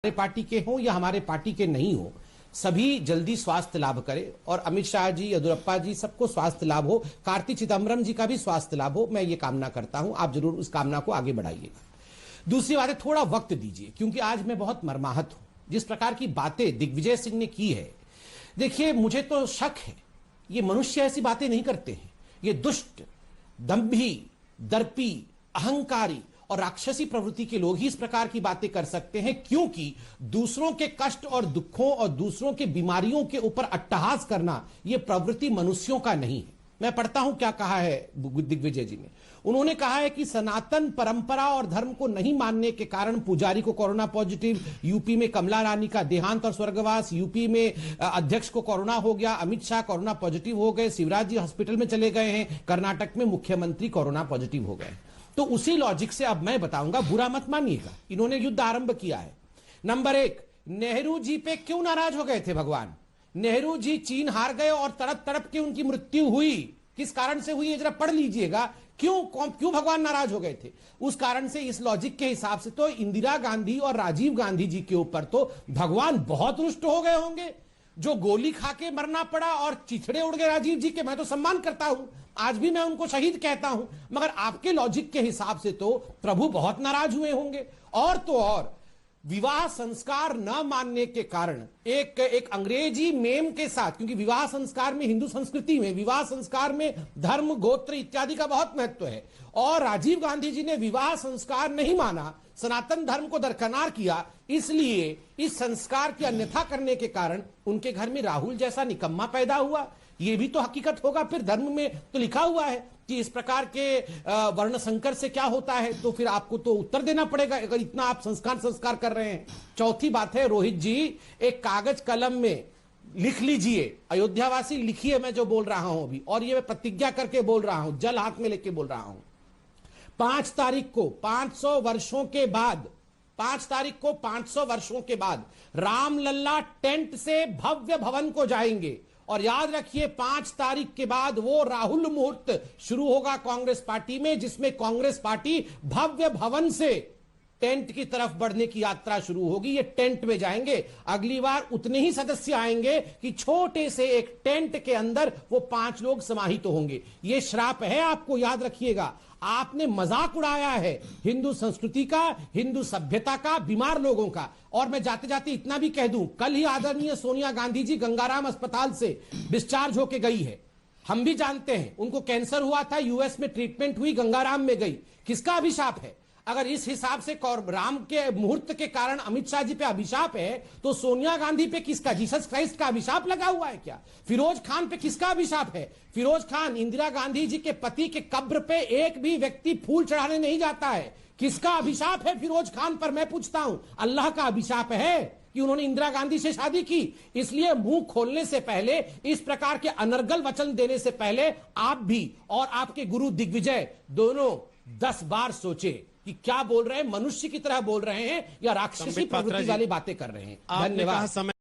हमारे पार्टी के हों या हमारे पार्टी के नहीं हो, सभी जल्दी स्वास्थ्य लाभ करें और अमित शाह जी, येदियुरप्पा जी, सबको स्वास्थ्य लाभ हो। कार्ति चिदम्बरम जी का भी स्वास्थ्य लाभ हो, मैं ये कामना करता हूं। आप जरूर उस कामना को आगे बढ़ाइएगा। दूसरी बात है, थोड़ा वक्त दीजिए, क्योंकि आज मैं बहुत मर्माहत हूं जिस प्रकार की बातें दिग्विजय सिंह ने की है। देखिए, मुझे तो शक है, ये मनुष्य ऐसी बातें नहीं करते हैं। ये दुष्ट, दंभी, दर्पी, अहंकारी और राक्षसी प्रवृत्ति के लोग ही इस प्रकार की बातें कर सकते हैं, क्योंकि दूसरों के कष्ट और दुखों और दूसरों के बीमारियों के ऊपर अट्टहास करना यह प्रवृत्ति मनुष्यों का नहीं है। मैं पढ़ता हूं क्या कहा है दिग्विजय जी ने। उन्होंने कहा है कि सनातन परंपरा और धर्म को नहीं मानने के कारण पुजारी को कोरोना पॉजिटिव, यूपी में कमला रानी का देहांत और स्वर्गवास, यूपी में अध्यक्ष को कोरोना हो गया, अमित शाह कोरोना पॉजिटिव हो गए, शिवराज जी हॉस्पिटल में चले गए हैं, कर्नाटक में मुख्यमंत्री कोरोना पॉजिटिव हो गए। तो उसी लॉजिक से अब मैं बताऊंगा, बुरा मत मानिएगा। इन्होंने युद्ध आरंभ किया है। नंबर एक, नेहरू जी पे क्यों नाराज हो गए थे भगवान? नेहरू जी चीन हार गए और तड़प तड़प के उनकी मृत्यु हुई। किस कारण से हुई है जरा पढ़ लीजिएगा। क्यों भगवान नाराज हो गए थे? उस कारण से, इस लॉजिक के हिसाब से तो इंदिरा गांधी और राजीव गांधी जी के ऊपर तो भगवान बहुत रुष्ट हो गए होंगे, जो गोली खा के मरना पड़ा और चिथड़े उड़ गए राजीव जी के। मैं तो सम्मान करता हूं, आज भी मैं उनको शहीद कहता हूं, मगर आपके लॉजिक के हिसाब से तो प्रभु बहुत नाराज हुए होंगे। और तो और, विवाह संस्कार न मानने के कारण एक अंग्रेजी मेम के साथ, क्योंकि विवाह संस्कार में, हिंदू संस्कृति में विवाह संस्कार में धर्म, गोत्र इत्यादि का बहुत महत्व है, और राजीव गांधी जी ने विवाह संस्कार नहीं माना, सनातन धर्म को दरकिनार किया, इसलिए इस संस्कार की अन्यथा करने के कारण उनके घर में राहुल जैसा निकम्मा पैदा हुआ। यह भी तो हकीकत होगा। फिर धर्म में तो लिखा हुआ है कि इस प्रकार के वर्ण संकर से क्या होता है, तो फिर आपको तो उत्तर देना पड़ेगा अगर इतना आप संस्कार कर रहे हैं। चौथी बात है, रोहित जी, एक कागज कलम में लिख लीजिए, अयोध्यावासी लिखिए मैं जो बोल रहा हूं अभी, और ये मैं प्रतिज्ञा करके बोल रहा हूं, जल हाथ में लेके बोल रहा हूं। 5 तारीख को 500 वर्षों के बाद, 5 तारीख को 500 वर्षों के बाद रामलल्ला टेंट से भव्य भवन को जाएंगे। और याद रखिए, 5 तारीख के बाद वो राहुल मुहूर्त शुरू होगा कांग्रेस पार्टी में, जिसमें कांग्रेस पार्टी भव्य भवन से टेंट की तरफ बढ़ने की यात्रा शुरू होगी। ये टेंट में जाएंगे। अगली बार उतने ही सदस्य आएंगे कि छोटे से एक टेंट के अंदर वो 5 लोग समाहित होंगे। ये श्राप है, आपको याद रखिएगा। आपने मजाक उड़ाया है हिंदू संस्कृति का, हिंदू सभ्यता का, बीमार लोगों का। और मैं जाते जाते इतना भी कह दूं, कल ही आदरणीय सोनिया गांधी जी गंगाराम अस्पताल से डिस्चार्ज होके गई है। हम भी जानते हैं, उनको कैंसर हुआ था, यूएस में ट्रीटमेंट हुई, गंगाराम में गई। किसका अभिशाप है? अगर इस हिसाब से राम के मुहूर्त के कारण अमित शाह जी पे अभिशाप है, तो सोनिया गांधी पे किसका, जीसस क्राइस्ट का अभिशाप लगा हुआ है क्या? फिरोज खान पे किसका अभिशाप है? फिरोज खान, इंदिरा गांधी जी के पति के कब्र पे एक भी व्यक्ति फूल चढ़ाने नहीं जाता है। किसका अभिशाप है फिरोज खान पर? मैं पूछता हूं। अल्लाह का अभिशाप है कि उन्होंने इंदिरा गांधी से शादी की। इसलिए मुंह खोलने से पहले, इस प्रकार के अनर्गल वचन देने से पहले, आप भी और आपके गुरु दिग्विजय दोनों 10 बार सोचे कि क्या बोल रहे हैं, मनुष्य की तरह बोल रहे हैं या राक्षसी प्रवृत्ति वाली बातें कर रहे हैं। धन्यवाद।